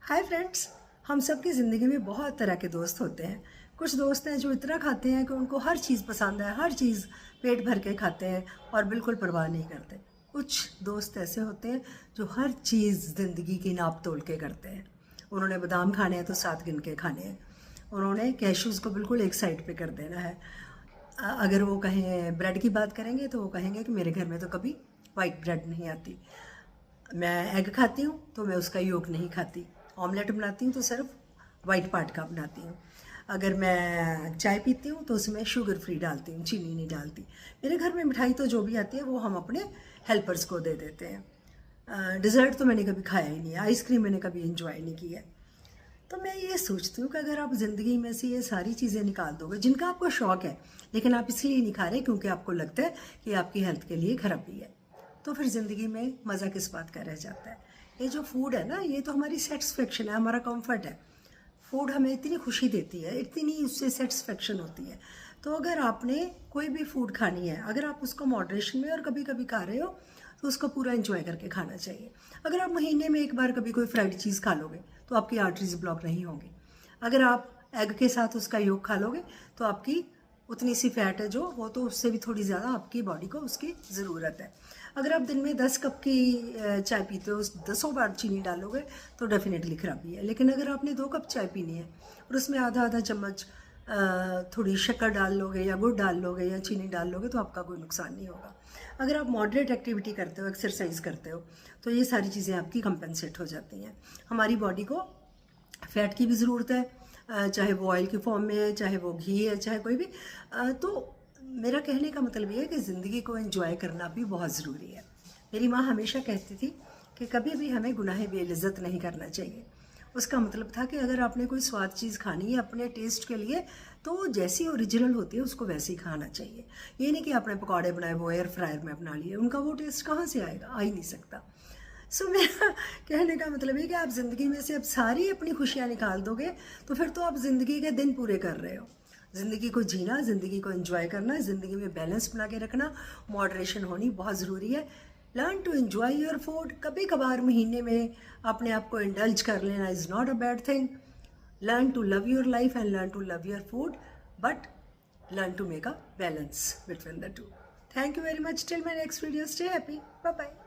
Hi friends, हम सब की ज़िंदगी में बहुत तरह के दोस्त होते हैं। कुछ दोस्त हैं जो इतना खाते हैं कि उनको हर चीज़ पसंद है, हर चीज़ पेट भर के खाते हैं और बिल्कुल परवाह नहीं करते। कुछ दोस्त ऐसे होते हैं जो हर चीज़ ज़िंदगी की नाप तोल के करते हैं। उन्होंने बादाम खाने हैं तो 7 गिन के खाने हैं। उन्होंने कैशूज़ को बिल्कुल एक साइड पे कर देना है। अगर वो कहें ब्रेड की बात करेंगे तो वो कहेंगे कि मेरे घर में तो कभी वाइट ब्रेड नहीं आती। मैं एग खाती हूँ तो मैं उसका योक नहीं खाती। ऑमलेट बनाती हूँ तो सिर्फ वाइट पार्ट का बनाती हूँ। अगर मैं चाय पीती हूँ तो उसमें शुगर फ्री डालती हूँ, चीनी नहीं डालती। मेरे घर में मिठाई तो जो भी आती है वो हम अपने हेल्पर्स को दे देते हैं। डिज़र्ट तो मैंने कभी खाया ही नहीं है, आइसक्रीम मैंने कभी इंजॉय नहीं की है। तो मैं ये सोचती हूँ कि अगर आप ज़िंदगी में से ये सारी चीज़ें निकाल दोगे जिनका आपको शौक़ है, लेकिन आप इसलिए नहीं खा रहे क्योंकि आपको लगता है कि आपकी हेल्थ के लिए खराबी है, तो फिर ज़िंदगी में मज़ा किस बात का रह जाता है। ये जो फूड है ना, ये तो हमारी सेटिस्फेक्शन है, हमारा कंफर्ट है। फूड हमें इतनी खुशी देती है, इतनी उससे सेटिस्फेक्शन होती है। तो अगर आपने कोई भी फूड खानी है, अगर आप उसको मॉडरेशन में और कभी कभी खा रहे हो तो उसको पूरा एंजॉय करके खाना चाहिए। अगर आप महीने में एक बार कभी कोई फ्राइड चीज़ खा लोगे तो आपकी आर्टरीज ब्लॉक नहीं होंगी। अगर आप एग के साथ उसका योग खा लोगे तो आपकी उतनी सी फैट है जो वो, तो उससे भी थोड़ी ज़्यादा आपकी बॉडी को उसकी ज़रूरत है। अगर आप दिन में 10 कप की चाय पीते हो, उस 10 बार चीनी डालोगे तो डेफिनेटली खराबी है। लेकिन अगर आपने 2 कप चाय पीनी है और उसमें आधा आधा चम्मच थोड़ी शक्कर डाल लोगे या गुड़ डाल लोगे या चीनी डाल लोगे तो आपका कोई नुकसान नहीं होगा। अगर आप मॉडरेट एक्टिविटी करते हो, एक्सरसाइज करते हो, तो ये सारी चीज़ें आपकी कंपनसेट हो जाती हैं। हमारी बॉडी को फैट की भी ज़रूरत है, चाहे वो ऑयल की फॉर्म में है, चाहे वो घी है, चाहे कोई भी। तो मेरा कहने का मतलब ये है कि ज़िंदगी को एंजॉय करना भी बहुत ज़रूरी है। मेरी माँ हमेशा कहती थी कि कभी भी हमें गुनाह बेइज्जत नहीं करना चाहिए। उसका मतलब था कि अगर आपने कोई स्वाद चीज़ खानी है अपने टेस्ट के लिए, तो जैसी ओरिजिनल होती है उसको वैसे ही खाना चाहिए। ये नहीं कि आपने पकौड़े बनाए वो एयर फ्रायर में बना लिए, उनका वो टेस्ट कहाँ से आएगा, आ ही नहीं सकता। सो मेरा कहने का मतलब है कि आप ज़िंदगी में से अब सारी अपनी खुशियाँ निकाल दोगे तो फिर तो आप ज़िंदगी के दिन पूरे कर रहे हो। ज़िंदगी को जीना, ज़िंदगी को एंजॉय करना, ज़िंदगी में बैलेंस बना के रखना, मॉडरेशन होनी बहुत ज़रूरी है। Learn to enjoy your food. कभी कभार महीने में अपने आप को इंडल्ज कर लेना is not a bad thing. Learn to love your life and learn to love your food, but learn to make a balance between the two. Thank you very much. Till my next video, stay happy. Bye bye.